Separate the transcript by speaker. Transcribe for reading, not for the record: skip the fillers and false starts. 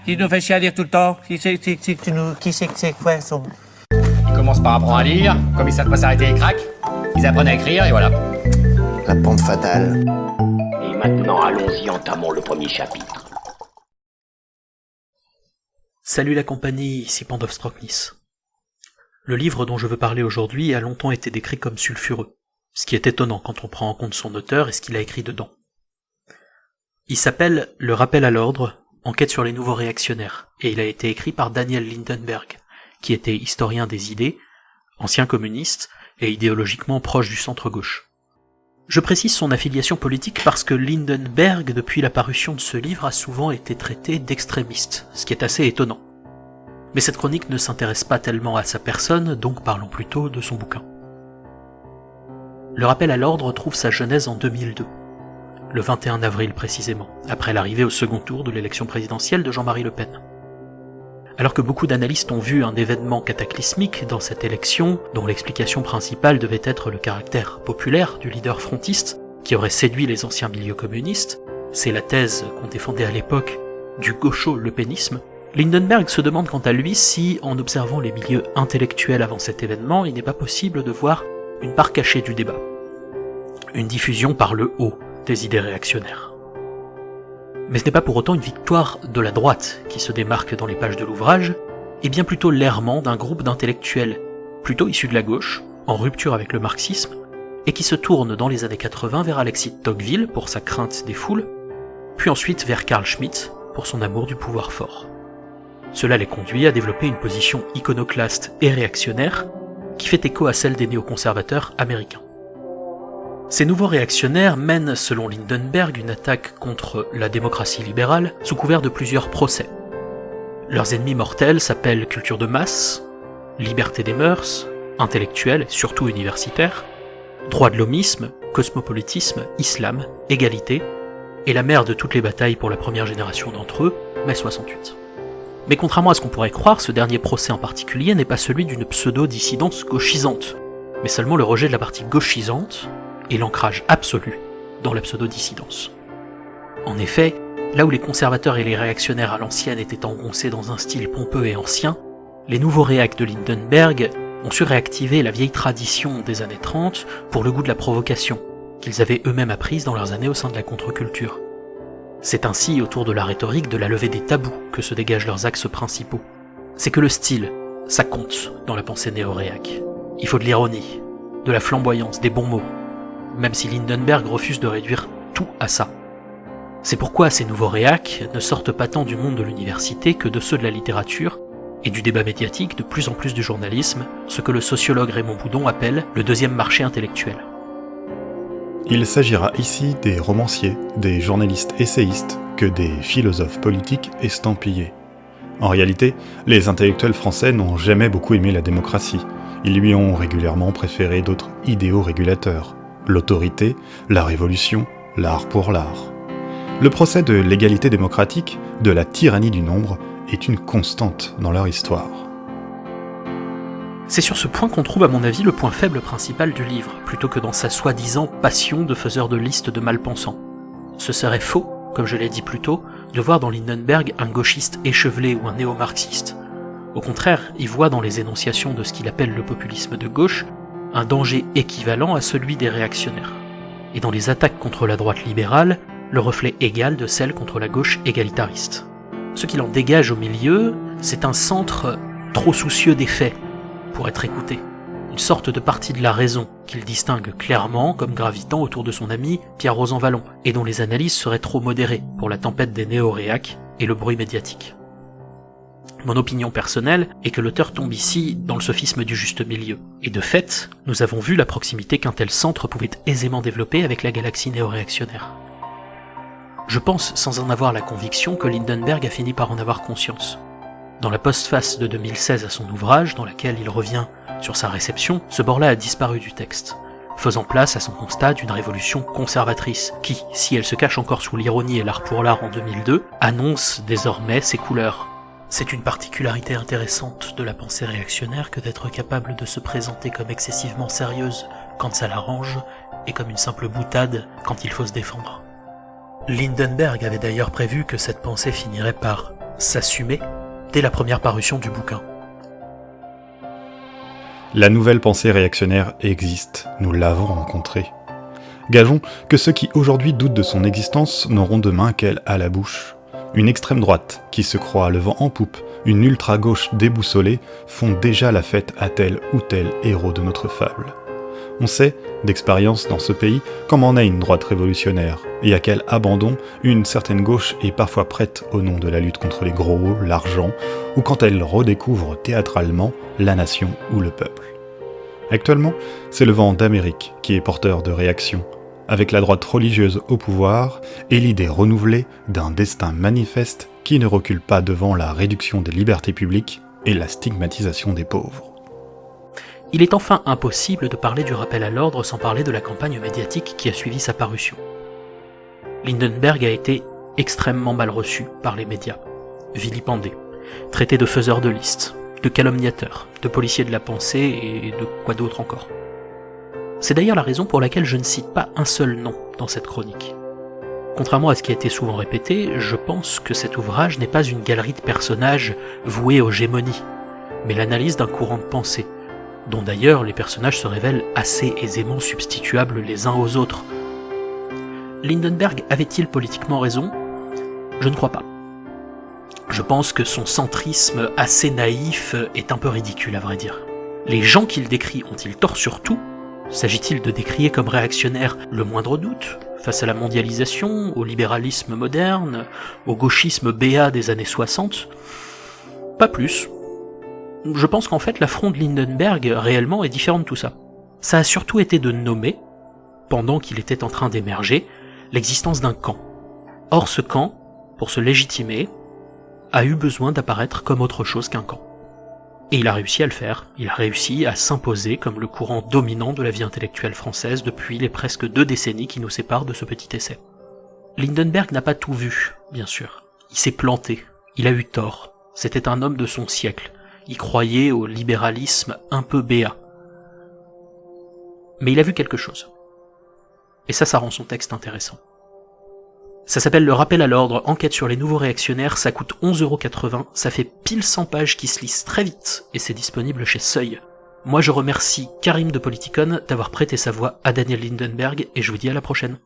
Speaker 1: Il nous fait chier à lire tout le temps. Qui c'est que c'est quoi son...
Speaker 2: Ils commencent par apprendre à lire, comme ils savent pas s'arrêter les cracks, ils apprennent à écrire et voilà.
Speaker 3: La pente fatale.
Speaker 4: Et maintenant, allons-y, entamons le premier chapitre.
Speaker 5: Salut la compagnie, ici Pandovstroknis. Le livre dont je veux parler aujourd'hui a longtemps été décrit comme sulfureux, ce qui est étonnant quand on prend en compte son auteur et ce qu'il a écrit dedans. Il s'appelle « Le rappel à l'ordre, enquête sur les nouveaux réactionnaires » et il a été écrit par Daniel Lindenberg, qui était historien des idées, ancien communiste et idéologiquement proche du centre-gauche. Je précise son affiliation politique parce que Lindenberg, depuis la parution de ce livre, a souvent été traité d'extrémiste, ce qui est assez étonnant. Mais cette chronique ne s'intéresse pas tellement à sa personne, donc parlons plutôt de son bouquin. Le rappel à l'ordre trouve sa genèse en 2002, le 21 avril précisément, après l'arrivée au second tour de l'élection présidentielle de Jean-Marie Le Pen. Alors que beaucoup d'analystes ont vu un événement cataclysmique dans cette élection, dont l'explication principale devait être le caractère populaire du leader frontiste, qui aurait séduit les anciens milieux communistes, c'est la thèse qu'on défendait à l'époque du gaucho-lepénisme, Lindenberg se demande quant à lui si, en observant les milieux intellectuels avant cet événement, il n'est pas possible de voir une part cachée du débat. Une diffusion par le haut des idées réactionnaires. Mais ce n'est pas pour autant une victoire de la droite qui se démarque dans les pages de l'ouvrage, et bien plutôt l'errement d'un groupe d'intellectuels, plutôt issus de la gauche, en rupture avec le marxisme, et qui se tournent dans les années 80 vers Alexis de Tocqueville pour sa crainte des foules, puis ensuite vers Carl Schmitt pour son amour du pouvoir fort. Cela les conduit à développer une position iconoclaste et réactionnaire qui fait écho à celle des néoconservateurs américains. Ces nouveaux réactionnaires mènent, selon Lindenberg, une attaque contre la démocratie libérale sous couvert de plusieurs procès. Leurs ennemis mortels s'appellent culture de masse, liberté des mœurs, intellectuelle et surtout universitaire, droit de l'hommisme, cosmopolitisme, islam, égalité, et la mère de toutes les batailles pour la première génération d'entre eux, mai 68. Mais contrairement à ce qu'on pourrait croire, ce dernier procès en particulier n'est pas celui d'une pseudo-dissidence gauchisante, mais seulement le rejet de la partie gauchisante et l'ancrage absolu dans la pseudo-dissidence. En effet, là où les conservateurs et les réactionnaires à l'ancienne étaient engoncés dans un style pompeux et ancien, les nouveaux réacs de Lindenberg ont su réactiver la vieille tradition des années 30 pour le goût de la provocation, qu'ils avaient eux-mêmes apprise dans leurs années au sein de la contre-culture. C'est ainsi autour de la rhétorique de la levée des tabous que se dégagent leurs axes principaux. C'est que le style, ça compte dans la pensée néo-réac. Il faut de l'ironie, de la flamboyance, des bons mots, même si Lindenberg refuse de réduire tout à ça. C'est pourquoi ces nouveaux réacs ne sortent pas tant du monde de l'université que de ceux de la littérature et du débat médiatique, de plus en plus du journalisme, ce que le sociologue Raymond Boudon appelle le deuxième marché intellectuel.
Speaker 6: Il s'agira ici des romanciers, des journalistes essayistes, que des philosophes politiques estampillés. En réalité, les intellectuels français n'ont jamais beaucoup aimé la démocratie. Ils lui ont régulièrement préféré d'autres idéaux régulateurs. L'autorité, la révolution, l'art pour l'art. Le procès de l'égalité démocratique, de la tyrannie du nombre, est une constante dans leur histoire.
Speaker 5: C'est sur ce point qu'on trouve à mon avis le point faible principal du livre, plutôt que dans sa soi-disant passion de faiseur de liste de malpensants. Ce serait faux, comme je l'ai dit plus tôt, de voir dans Lindenberg un gauchiste échevelé ou un néo-marxiste. Au contraire, il voit dans les énonciations de ce qu'il appelle le populisme de gauche un danger équivalent à celui des réactionnaires, et dans les attaques contre la droite libérale, le reflet égal de celle contre la gauche égalitariste. Ce qu'il en dégage au milieu, c'est un centre trop soucieux des faits, pour être écouté, une sorte de partie de la raison qu'il distingue clairement comme gravitant autour de son ami Pierre Rosanvallon, et dont les analyses seraient trop modérées pour la tempête des néo-réacs et le bruit médiatique. Mon opinion personnelle est que l'auteur tombe ici dans le sophisme du juste milieu, et de fait, nous avons vu la proximité qu'un tel centre pouvait aisément développer avec la galaxie néo-réactionnaire. Je pense, sans en avoir la conviction, que Lindenberg a fini par en avoir conscience. Dans la postface de 2016 à son ouvrage, dans laquelle il revient sur sa réception, ce bord-là a disparu du texte, faisant place à son constat d'une révolution conservatrice, qui, si elle se cache encore sous l'ironie et l'art pour l'art en 2002, annonce désormais ses couleurs. C'est une particularité intéressante de la pensée réactionnaire que d'être capable de se présenter comme excessivement sérieuse quand ça l'arrange, et comme une simple boutade quand il faut se défendre. Lindenberg avait d'ailleurs prévu que cette pensée finirait par s'assumer dès la première parution du bouquin.
Speaker 6: La nouvelle pensée réactionnaire existe, nous l'avons rencontrée. Gageons que ceux qui aujourd'hui doutent de son existence n'auront demain qu'elle à la bouche. Une extrême droite qui se croit le vent en poupe, une ultra-gauche déboussolée font déjà la fête à tel ou tel héros de notre fable. On sait, d'expérience dans ce pays, comment est une droite révolutionnaire, et à quel abandon une certaine gauche est parfois prête au nom de la lutte contre les gros, l'argent, ou quand elle redécouvre théâtralement la nation ou le peuple. Actuellement, c'est le vent d'Amérique qui est porteur de réaction, avec la droite religieuse au pouvoir et l'idée renouvelée d'un destin manifeste qui ne recule pas devant la réduction des libertés publiques et la stigmatisation des pauvres.
Speaker 5: Il est enfin impossible de parler du rappel à l'ordre sans parler de la campagne médiatique qui a suivi sa parution. Lindenberg a été extrêmement mal reçu par les médias, vilipendé, traité de faiseur de listes, de calomniateur, de policier de la pensée et de quoi d'autre encore. C'est d'ailleurs la raison pour laquelle je ne cite pas un seul nom dans cette chronique. Contrairement à ce qui a été souvent répété, je pense que cet ouvrage n'est pas une galerie de personnages voués aux gémonies, mais l'analyse d'un courant de pensée, dont d'ailleurs les personnages se révèlent assez aisément substituables les uns aux autres. Lindenberg avait-il politiquement raison ? Je ne crois pas. Je pense que son centrisme assez naïf est un peu ridicule à vrai dire. Les gens qu'il décrit ont-ils tort sur tout ? S'agit-il de décrier comme réactionnaire le moindre doute face à la mondialisation, au libéralisme moderne, au gauchisme béat des années 60 ? Pas plus. Je pense qu'en fait la fronde Lindenberg réellement est différente de tout ça. Ça a surtout été de nommer, pendant qu'il était en train d'émerger, l'existence d'un camp. Or ce camp, pour se légitimer, a eu besoin d'apparaître comme autre chose qu'un camp. Et il a réussi à le faire, il a réussi à s'imposer comme le courant dominant de la vie intellectuelle française depuis les presque 2 décennies qui nous séparent de ce petit essai. Lindenberg n'a pas tout vu, bien sûr. Il s'est planté, il a eu tort. C'était un homme de son siècle. Il croyait au libéralisme un peu béat. Mais il a vu quelque chose. Et ça rend son texte intéressant. Ça s'appelle Le rappel à l'ordre, enquête sur les nouveaux réactionnaires, ça coûte 11,80€, ça fait pile 100 pages qui se lisent très vite, et c'est disponible chez Seuil. Moi je remercie Karim de Politicon d'avoir prêté sa voix à Daniel Lindenberg, et je vous dis à la prochaine.